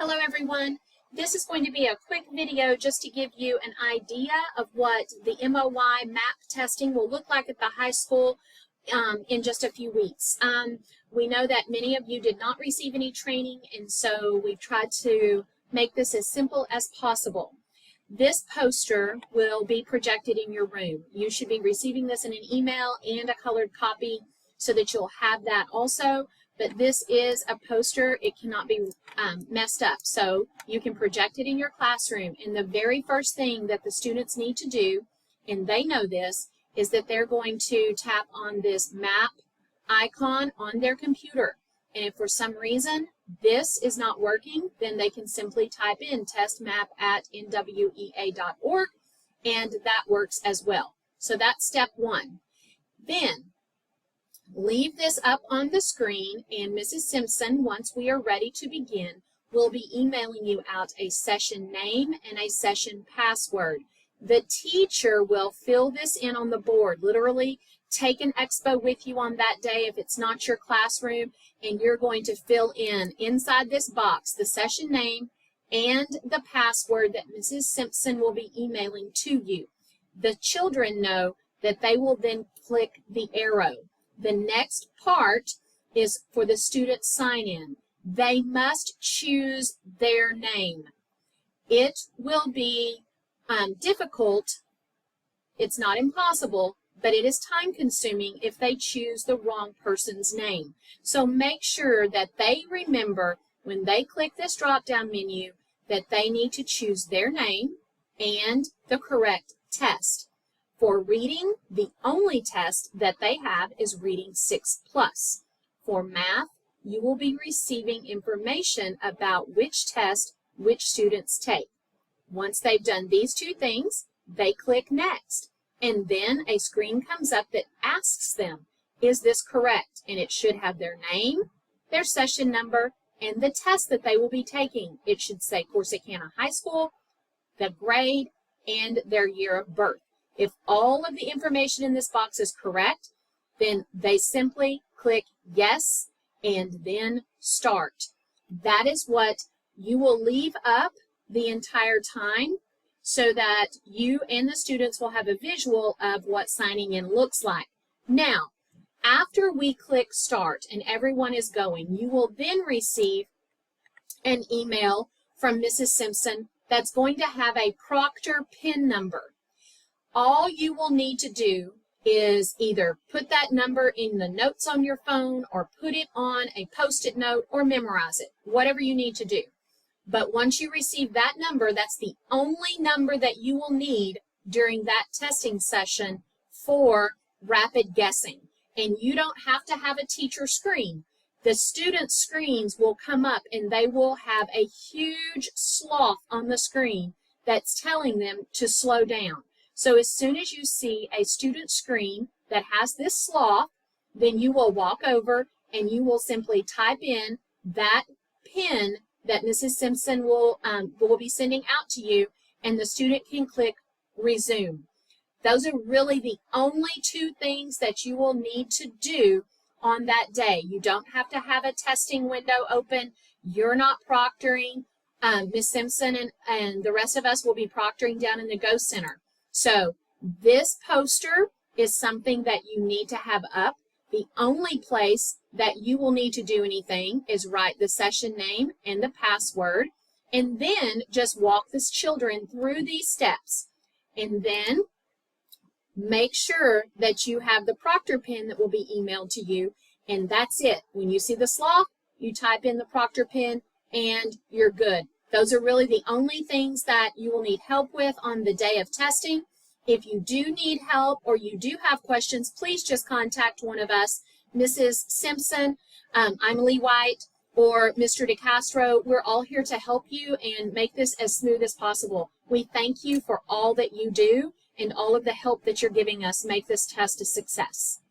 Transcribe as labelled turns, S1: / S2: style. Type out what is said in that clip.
S1: Hello everyone. This is going to be a quick video just to give you an idea of what the MOY map testing will look like at the high school in just a few weeks. We know that many of you did not receive any training, and so we've tried to make this as simple as possible. This poster will be projected in your room. You should be receiving this in an email and a colored copy so that you'll have that also. But this is a poster. It cannot be messed up. So you can project it in your classroom. And the very first thing that the students need to do, and they know this, is that they're going to tap on this map icon on their computer. And if for some reason this is not working, then they can simply type in testmap@nwea.org, and that works as well. So that's step one. Then leave this up on the screen, and Mrs. Simpson, once we are ready to begin, will be emailing you out a session name and a session password. The teacher will fill this in on the board. Literally, take an expo with you on that day if it's not your classroom, and you're going to fill in inside this box the session name and the password that Mrs. Simpson will be emailing to you. The children know that they will then click the arrow. The next part is for the student sign-in. They must choose their name. It will be difficult. It's not impossible, but it is time-consuming if they choose the wrong person's name. So make sure that they remember when they click this drop-down menu that they need to choose their name and the correct test. For reading, the only test that they have is Reading 6+. For math, you will be receiving information about which test which students take. Once they've done these two things, they click Next, and then a screen comes up that asks them, is this correct? And it should have their name, their session number, and the test that they will be taking. It should say Corsicana High School, the grade, and their year of birth. If all of the information in this box is correct, then they simply click Yes and then Start. That is what you will leave up the entire time so that you and the students will have a visual of what signing in looks like. Now, after we click Start and everyone is going, you will then receive an email from Mrs. Simpson that's going to have a proctor PIN number. All you will need to do is either put that number in the notes on your phone or put it on a Post-it note or memorize it, whatever you need to do. But once you receive that number, that's the only number that you will need during that testing session for rapid guessing. And you don't have to have a teacher screen. The student screens will come up and they will have a huge sloth on the screen that's telling them to slow down. So as soon as you see a student screen that has this sloth, then you will walk over and you will simply type in that PIN that Mrs. Simpson will be sending out to you, and the student can click Resume. Those are really the only two things that you will need to do on that day. You don't have to have a testing window open. You're not proctoring. Ms. Simpson and the rest of us will be proctoring down in the Go Center. So this poster is something that you need to have up. The only place that you will need to do anything is write the session name and the password, and then just walk the children through these steps. And then make sure that you have the proctor PIN that will be emailed to you, and that's it. When you see the sloth, you type in the proctor PIN, and you're good. Those are really the only things that you will need help with on the day of testing. If you do need help or you do have questions, please just contact one of us, Mrs. Simpson, Emily White, or Mr. DeCastro. We're all here to help you and make this as smooth as possible. We thank you for all that you do and all of the help that you're giving us make this test a success.